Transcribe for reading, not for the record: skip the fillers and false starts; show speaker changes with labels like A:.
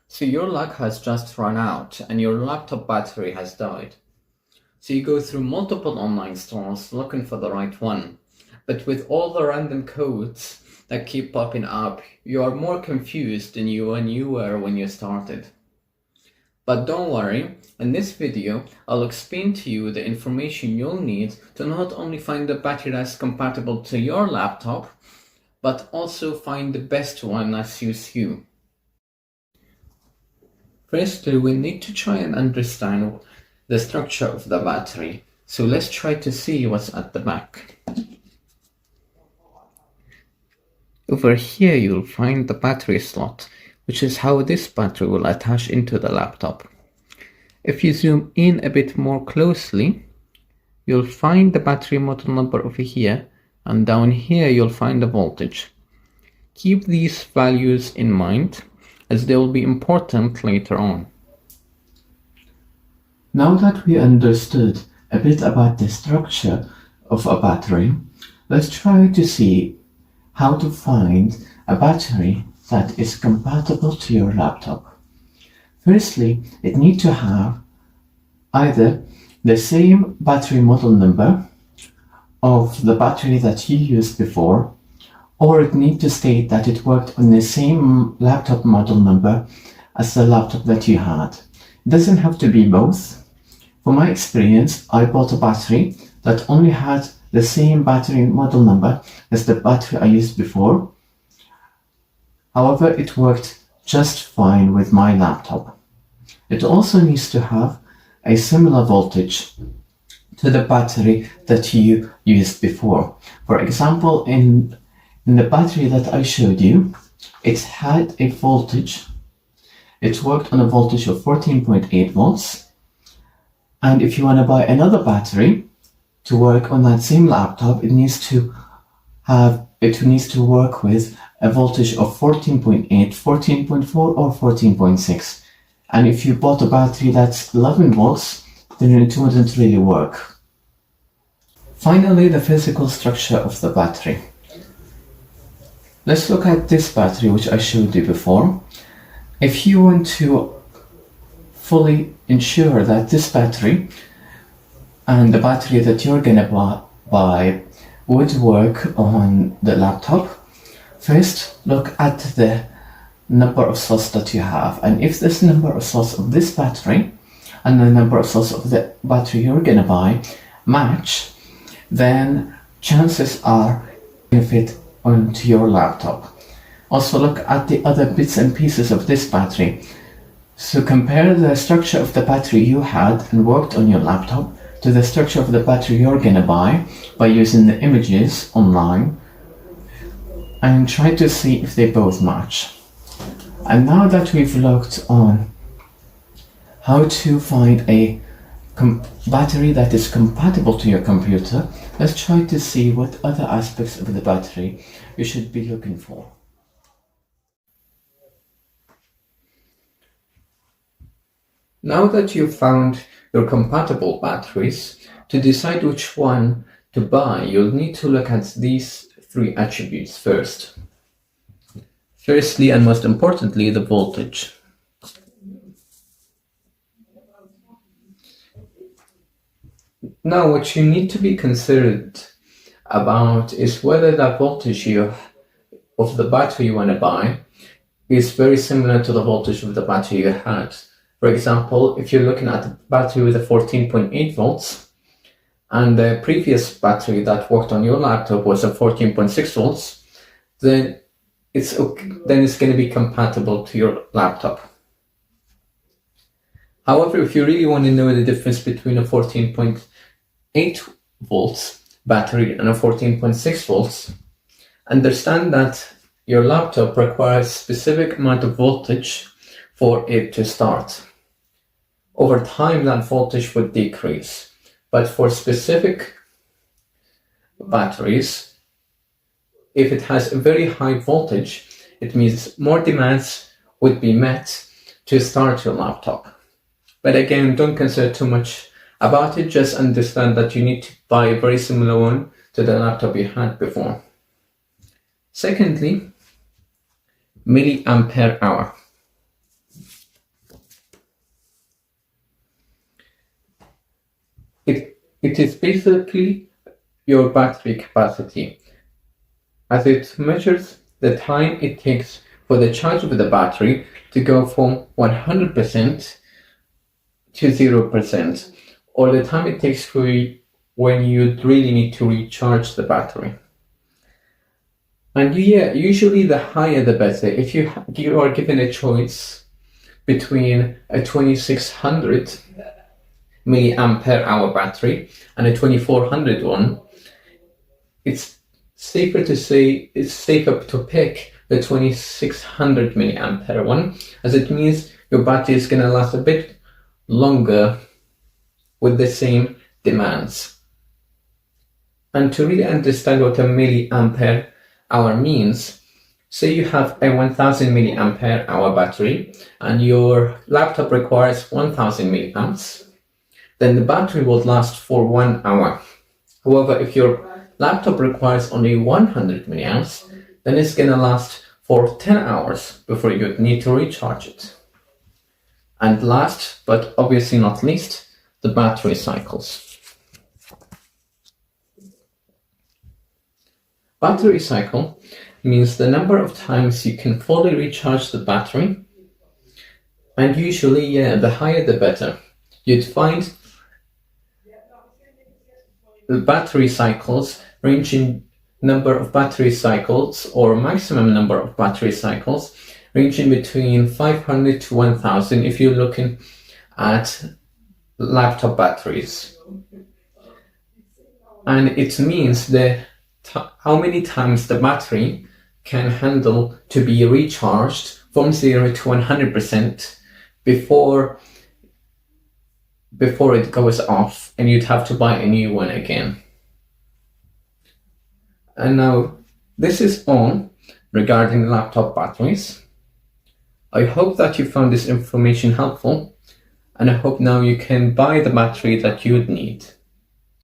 A: So your luck has just run out and your laptop battery has died. So you go through multiple online stores looking for the right one. But with all the random codes that keep popping up, you are more confused than you were when you started. But don't worry, in this video, I'll explain to you the information you'll need to not only find the battery that's compatible to your laptop, but also find the best one that suits you. Firstly, we need to try and understand the structure of the battery. So let's try to see what's at the back. Over here you'll find the battery slot, which is how this battery will attach into the laptop. If you zoom in a bit more closely, you'll find the battery model number over here, and down here you'll find the voltage. Keep these values in mind, as they will be important later on. Now that we understood a bit about the structure of a battery, let's try to see how to find a battery that is compatible to your laptop. Firstly, it needs to have either the same battery model number of the battery that you used before, or it needs to state that it worked on the same laptop model number as the laptop that you had. It doesn't have to be both. For my experience, I bought a battery that only had the same battery model number as the battery I used before. However, it worked just fine with my laptop. It also needs to have a similar voltage to the battery that you used before. For example, in the battery that I showed you, it had a voltage. It worked on a voltage of 14.8 volts. And if you want to buy another battery to work on that same laptop, it needs to work with a voltage of 14.8, 14.4, or 14.6. And if you bought a battery that's 11 volts, then it wouldn't really work. Finally, the physical structure of the battery. Let's look at this battery which I showed you before. If you want to fully ensure that this battery and the battery that you're gonna buy would work on the laptop, first look at the number of slots that you have, and if this number of slots of this battery and the number of slots of the battery you're gonna buy match, then chances are it will fit onto your laptop. Also look at the other bits and pieces of this battery. So compare the structure of the battery you had and worked on your laptop to the structure of the battery you're gonna buy by using the images online, and try to see if they both match. And now that we've looked on how to find a battery that is compatible to your computer, let's try to see what other aspects of the battery you should be looking for. Now that you've found your compatible batteries, to decide which one to buy, you'll need to look at these three attributes first. Firstly, and most importantly, the voltage. Now, what you need to be considered about is whether the voltage of the battery you want to buy is very similar to the voltage of the battery you had. For example, if you're looking at a battery with a 14.8 volts and the previous battery that worked on your laptop was a 14.6 volts, then it's going to be compatible to your laptop. However, if you really want to know the difference between a 14.8 volts battery and a 14.6 volts, understand that your laptop requires a specific amount of voltage for it to start. Over time, that voltage would decrease, but for specific batteries, if it has a very high voltage, it means more demands would be met to start your laptop. But again, don't consider too much about it, just understand that you need to buy a very similar one to the laptop you had before. Secondly, milliampere hour. It is basically your battery capacity, as it measures the time it takes for the charge of the battery to go from 100% to 0%, or the time it takes for you when you really need to recharge the battery. And usually the higher the better. If you are given a choice between a 2600 milliampere hour battery and a 2400 one, it's safer to pick the 2600 milliampere one, as it means your battery is going to last a bit longer with the same demands. And to really understand what a milliampere hour means, say you have a 1000 milliampere hour battery and your laptop requires 1000 milliamps, then the battery will last for 1 hour. However, if your laptop requires only 100 milliamps, then it's going to last for 10 hours before you need to recharge it. And last, but obviously not least, the battery cycles. Battery cycle means the number of times you can fully recharge the battery, and usually, the higher the better. You'd find the battery cycles ranging number of battery cycles or maximum number of battery cycles ranging between 500 to 1000 if you're looking at laptop batteries. And it means how many times the battery can handle to be recharged from 0 to 100% before it goes off and you'd have to buy a new one again. And now this is all regarding laptop batteries. I hope that you found this information helpful, and I hope now you can buy the battery that you would need.